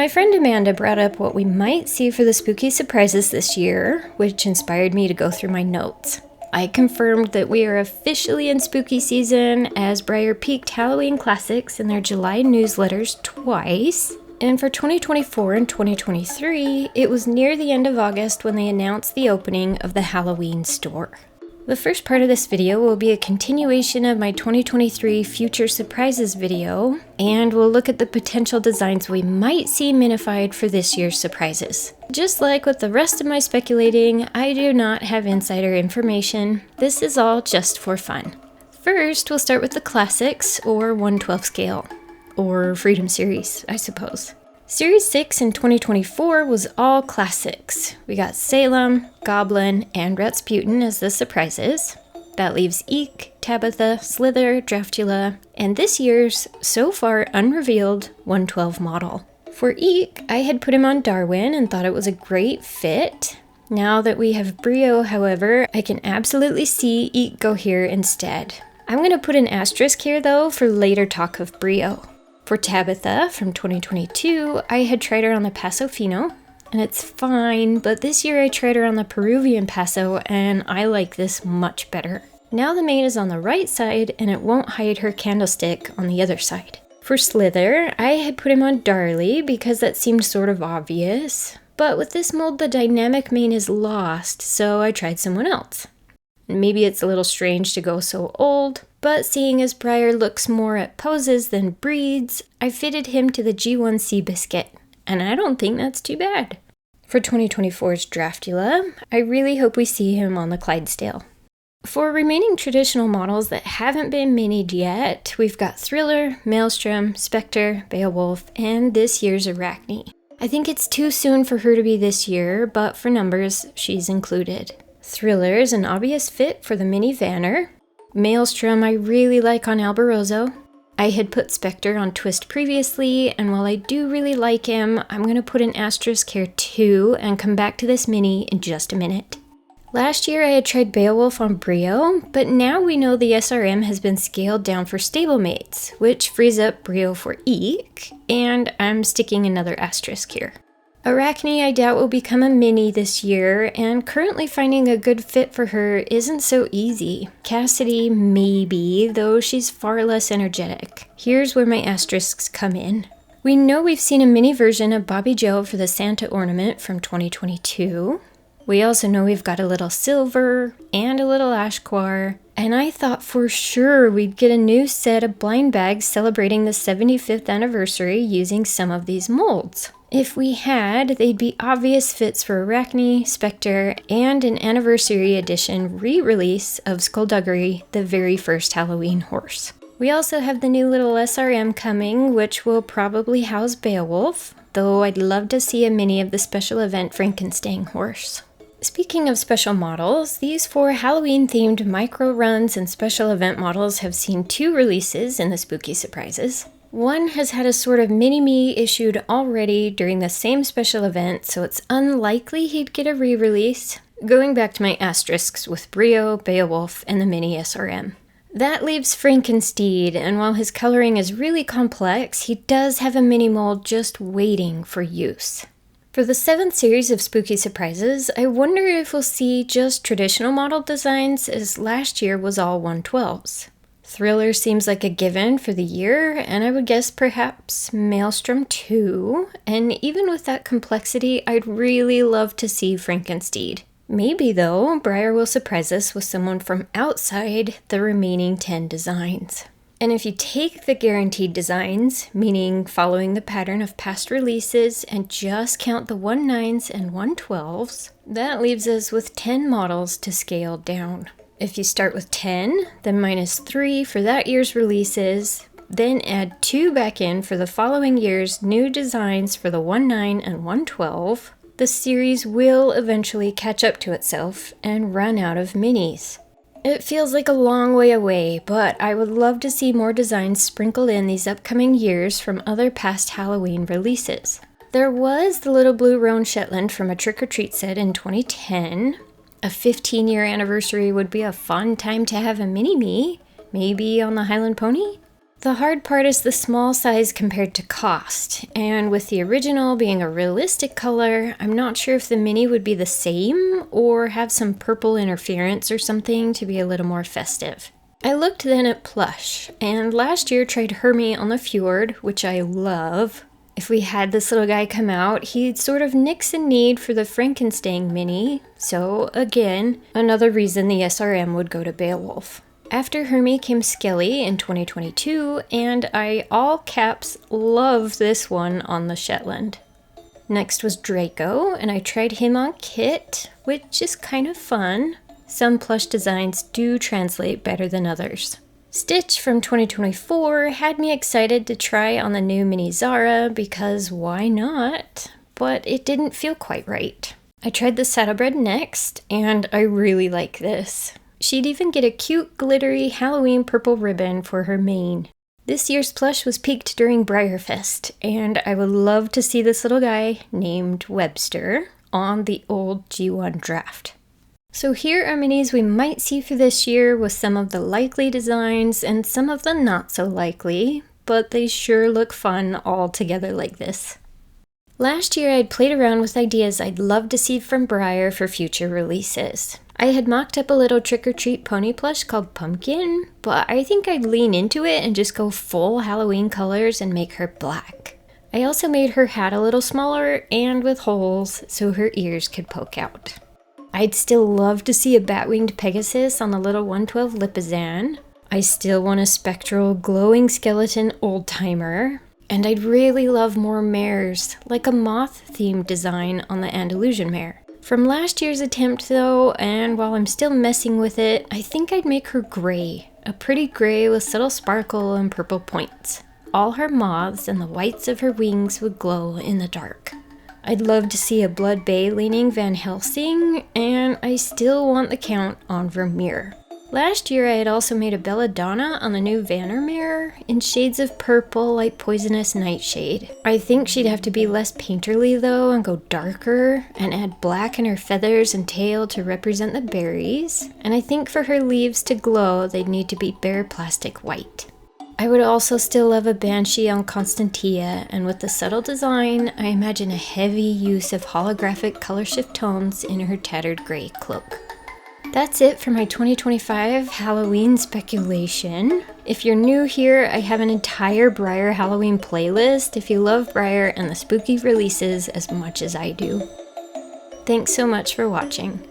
My friend Amanda brought up what we might see for the spooky surprises this year, which inspired me to go through my notes. I confirmed that we are officially in spooky season as Breyer peaked Halloween classics in their July newsletters twice. And for 2024 and 2023, it was near the end of August when they announced the opening of the Halloween store. The first part of this video will be a continuation of my 2023 Future Surprises video, and we'll look at the potential designs we might see minified for this year's surprises. Just like with the rest of my speculating, I do not have insider information. This is all just for fun. First, we'll start with the classics, or 1/12 scale, or Freedom Series, I suppose. Series 6 in 2024 was all classics. We got Salem, Goblin, and Rasputin as the surprises. That leaves Eek, Tabitha, Slither, Dracula, and this year's, so far unrevealed, 1/12 model. For Eek, I had put him on Darwin and thought it was a great fit. Now that we have Brio, however, I can absolutely see Eek go here instead. I'm going to put an asterisk here, though, for later talk of Brio. For Tabitha, from 2022, I had tried her on the Paso Fino, and it's fine, but this year I tried her on the Peruvian Paso, and I like this much better. Now the mane is on the right side, and it won't hide her candlestick on the other side. For Slither, I had put him on Darley because that seemed sort of obvious, but with this mold the dynamic mane is lost, so I tried someone else. Maybe it's a little strange to go so old, but seeing as Breyer looks more at poses than breeds, I fitted him to the G1 Seabiscuit, and I don't think that's too bad. For 2024's Dracula, I really hope we see him on the Clydesdale. For remaining traditional models that haven't been minied yet, we've got Thriller, Maelstrom, Spectre, Beowulf, and this year's Arachne. I think it's too soon for her to be this year, but for numbers, she's included. Thriller is an obvious fit for the mini Vanner. Maelstrom I really like on Alborozo. I had put Spectre on Twist previously, and while I do really like him, I'm going to put an asterisk here too, and come back to this mini in just a minute. Last year I had tried Beowulf on Brio, but now we know the SRM has been scaled down for Stablemates, which frees up Brio for Eek, and I'm sticking another asterisk here. Arachne I doubt will become a mini this year, and currently finding a good fit for her isn't so easy. Cassidy maybe, though she's far less energetic. Here's where my asterisks come in. We know we've seen a mini version of Bobby Joe for the Santa ornament from 2022. We also know we've got a little Silver and a little Ashquar, and I thought for sure we'd get a new set of blind bags celebrating the 75th anniversary using some of these molds. If we had, they'd be obvious fits for Arachne, Spectre, and an anniversary edition re-release of Skullduggery, the very first Halloween horse. We also have the new little SRM coming, which will probably house Beowulf, though I'd love to see a mini of the special event Frankenstein horse. Speaking of special models, these 4 Halloween-themed micro runs and special event models have seen 2 releases in the Spooky Surprises. One has had a sort of mini-me issued already during the same special event, so it's unlikely he'd get a re-release, going back to my asterisks with Brio, Beowulf, and the mini SRM. That leaves Frankenstein, and while his coloring is really complex, he does have a mini mold just waiting for use. For the 7th series of Spooky Surprises, I wonder if we'll see just traditional model designs, as last year was all 1/12s. Thriller seems like a given for the year, and I would guess perhaps Maelstrom too, and even with that complexity, I'd really love to see Frankenstein. Maybe though, Breyer will surprise us with someone from outside the remaining 10 designs. And if you take the guaranteed designs, meaning following the pattern of past releases, and just count the 1/9s and 1/12s, that leaves us with 10 models to scale down. If you start with 10, then minus 3 for that year's releases, then add 2 back in for the following year's new designs for the 1/9 and 1/12, the series will eventually catch up to itself and run out of minis. It feels like a long way away, but I would love to see more designs sprinkled in these upcoming years from other past Halloween releases. There was the little blue roan Shetland from a trick-or-treat set in 2010. A 15-year anniversary would be a fun time to have a mini-me, maybe on the Highland Pony. The hard part is the small size compared to cost, and with the original being a realistic color, I'm not sure if the mini would be the same or have some purple interference or something to be a little more festive. I looked then at Plush, and last year tried Hermie on the Fjord, which I love. If we had this little guy come out, he'd sort of nix and need for the Frankenstein mini, so again, another reason the SRM would go to Beowulf. After Hermie came Skelly in 2022, and I all caps love this one on the Shetland. Next was Draco, and I tried him on Kit, which is kind of fun. Some plush designs do translate better than others. Stitch from 2024 had me excited to try on the new mini Zara because why not? But it didn't feel quite right. I tried the Saddlebred next, and I really like this. She'd even get a cute, glittery Halloween purple ribbon for her mane. This year's plush was peaked during Breyer Fest, and I would love to see this little guy, named Webster, on the old G1 draft. So here are minis we might see for this year with some of the likely designs and some of the not so likely, but they sure look fun all together like this. Last year I'd played around with ideas I'd love to see from Breyer for future releases. I had mocked up a little trick-or-treat pony plush called Pumpkin, but I think I'd lean into it and just go full Halloween colors and make her black. I also made her hat a little smaller and with holes so her ears could poke out. I'd still love to see a bat-winged Pegasus on the little 112 Lipizan. I still want a spectral, glowing skeleton old-timer. And I'd really love more mares, like a moth-themed design on the Andalusian mare. From last year's attempt though, and while I'm still messing with it, I think I'd make her gray. A pretty gray with subtle sparkle and purple points. All her moths and the whites of her wings would glow in the dark. I'd love to see a Blood Bay leaning Van Helsing, and I still want the count on Vermeer. Last year I had also made a Belladonna on the new Vanner mare in shades of purple like Poisonous Nightshade. I think she'd have to be less painterly though and go darker and add black in her feathers and tail to represent the berries. And I think for her leaves to glow they'd need to be bare plastic white. I would also still love a Banshee on Constantia, and with the subtle design, I imagine a heavy use of holographic color shift tones in her tattered gray cloak. That's it for my 2025 Halloween speculation. If you're new here, I have an entire Breyer Halloween playlist if you love Breyer and the spooky releases as much as I do. Thanks so much for watching.